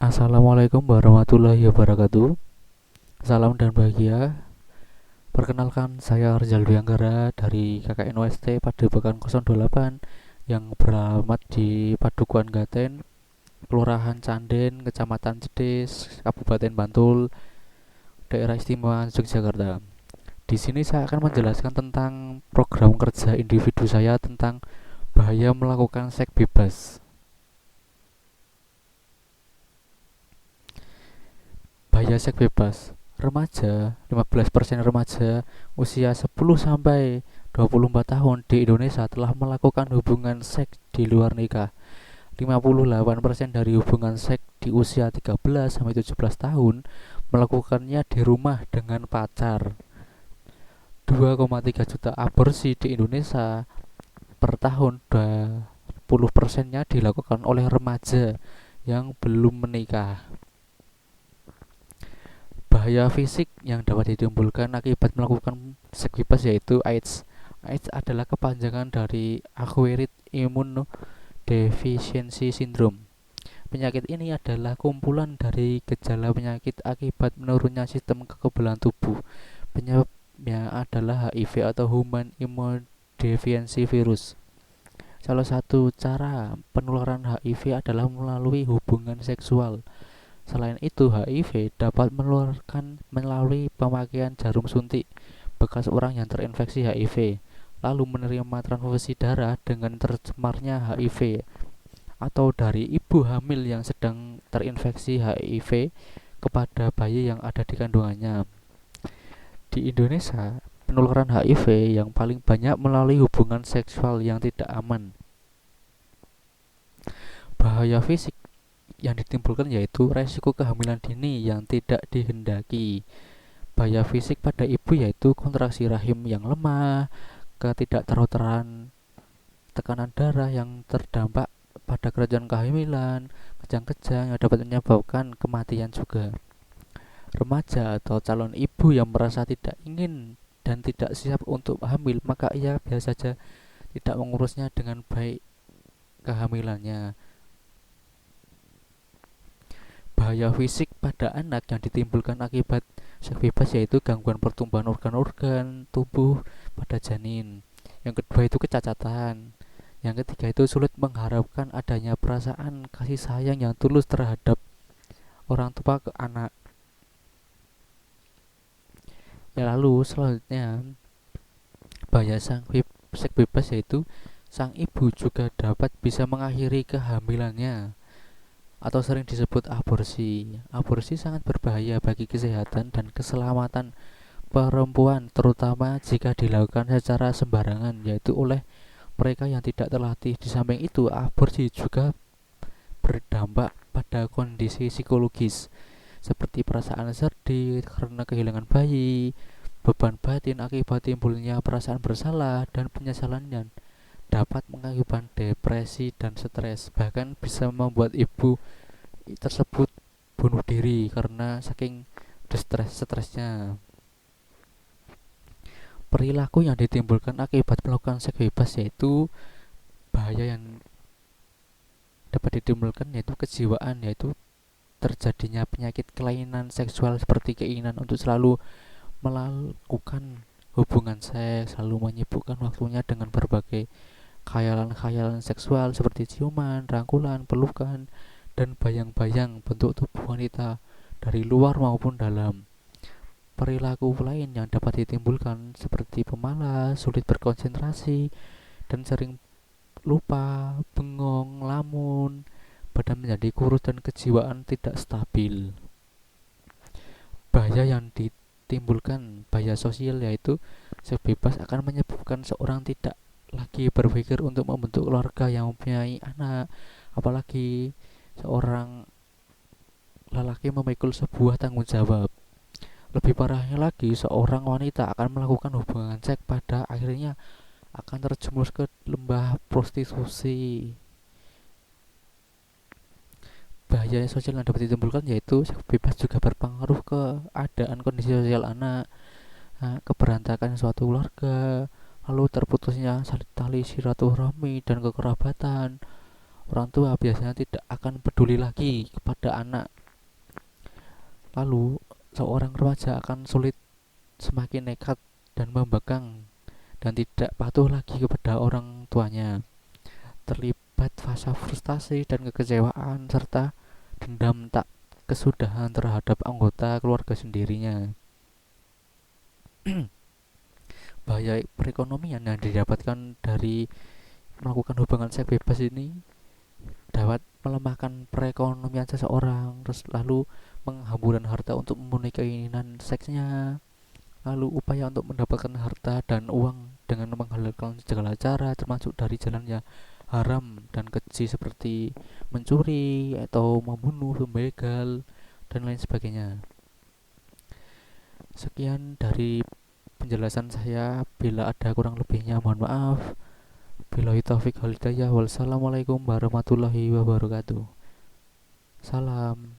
Assalamualaikum warahmatullahi wabarakatuh. Salam dan bahagia. Perkenalkan, saya Rizal Dwi Anggara dari KKN OST Padepokan 028 yang beralamat di Padukuhan Gaten, Kelurahan Canden, Kecamatan Cedes, Kabupaten Bantul, Daerah Istimewa Yogyakarta. Di sini saya akan menjelaskan tentang program kerja individu saya tentang bahaya melakukan seks bebas. Bahaya seks bebas. Remaja, 15% remaja usia 10 sampai 24 tahun di Indonesia telah melakukan hubungan seks di luar nikah. 58% dari hubungan seks di usia 13 sampai 17 tahun melakukannya di rumah dengan pacar. 2,3 juta aborsi di Indonesia per tahun, 20%-nya dilakukan oleh remaja yang belum menikah. Bahaya fisik yang dapat ditimbulkan akibat melakukan seks bebas yaitu AIDS. AIDS adalah kepanjangan dari Acquired Immunodeficiency Syndrome. Penyakit ini adalah kumpulan dari gejala penyakit akibat menurunnya sistem kekebalan tubuh. Penyebabnya adalah HIV atau Human Immunodeficiency Virus. Salah satu cara penularan HIV adalah melalui hubungan seksual. Selain itu, HIV dapat menularkan melalui pemakaian jarum suntik bekas orang yang terinfeksi HIV, lalu menerima transfusi darah dengan tercemarnya HIV, atau dari ibu hamil yang sedang terinfeksi HIV kepada bayi yang ada di kandungannya. Di Indonesia, penularan HIV yang paling banyak melalui hubungan seksual yang tidak aman. Bahaya fisik yang ditimbulkan yaitu resiko kehamilan dini yang tidak dihendaki. Bahaya fisik pada ibu yaitu kontraksi rahim yang lemah, ketidakteruturan tekanan darah yang terdampak pada keranjang kehamilan, kejang-kejang yang dapat menyebabkan kematian juga. Remaja atau calon ibu yang merasa tidak ingin dan tidak siap untuk hamil, maka ia biasa saja tidak mengurusnya dengan baik kehamilannya. Bahaya fisik pada anak yang ditimbulkan akibat seks bebas yaitu gangguan pertumbuhan organ-organ tubuh pada janin. Yang kedua itu kecacatan. Yang ketiga itu sulit mengharapkan adanya perasaan kasih sayang yang tulus terhadap orang tua ke anak. Ya, lalu selanjutnya bahaya seks bebas yaitu sang ibu juga dapat bisa mengakhiri kehamilannya atau sering disebut aborsi. Aborsi sangat berbahaya bagi kesehatan dan keselamatan perempuan, terutama jika dilakukan secara sembarangan, yaitu oleh mereka yang tidak terlatih. Di samping itu, aborsi juga berdampak pada kondisi psikologis seperti perasaan sedih karena kehilangan bayi, beban batin akibat timbulnya perasaan bersalah dan penyesalan yang dapat mengakibatkan depresi dan stres, bahkan bisa membuat ibu tersebut bunuh diri karena saking stresnya. Perilaku yang ditimbulkan akibat melakukan seks bebas yaitu bahaya yang dapat ditimbulkan yaitu kejiwaan, yaitu terjadinya penyakit kelainan seksual seperti keinginan untuk selalu melakukan hubungan seks, selalu menyibukkan waktunya dengan berbagai khayalan-khayalan seksual seperti ciuman, rangkulan, pelukan, dan bayang-bayang bentuk tubuh wanita dari luar maupun dalam. Perilaku lain yang dapat ditimbulkan seperti pemalas, sulit berkonsentrasi, dan sering lupa, bengong, lamun, badan menjadi kurus dan kejiwaan tidak stabil. Bahaya yang ditimbulkan bahaya sosial yaitu seks bebas akan menyebabkan seorang tidak lagi berpikir untuk membentuk keluarga yang mempunyai anak, apalagi seorang lelaki memikul sebuah tanggung jawab. Lebih parahnya lagi, seorang wanita akan melakukan hubungan seks pada akhirnya akan terjerumus ke lembah prostitusi. Bahaya sosial yang dapat ditimbulkan yaitu seks bebas juga berpengaruh ke keadaan kondisi sosial anak, keberantakan suatu keluarga, lalu terputusnya tali silaturahmi dan kekerabatan. Orang tua biasanya tidak akan peduli lagi kepada anak Lalu seorang remaja akan sulit semakin nekat dan membangkang dan tidak patuh lagi kepada orang tuanya. Terlibat fase frustasi dan kekecewaan serta dendam tak kesudahan terhadap anggota keluarga sendirinya. Bahaya perekonomian yang didapatkan dari melakukan hubungan seks bebas ini dapat melemahkan perekonomian seseorang, terus lalu penghamburan harta untuk memenuhi keinginan seksnya, lalu upaya untuk mendapatkan harta dan uang dengan menghalalkan segala cara termasuk dari jalannya haram dan keji seperti mencuri atau membunuh, membegal dan lain sebagainya. Sekian dari penjelasan saya, bila ada kurang lebihnya mohon maaf. Billahi taufiq wal hidayah. Wassalamualaikum warahmatullahi wabarakatuh. Salam.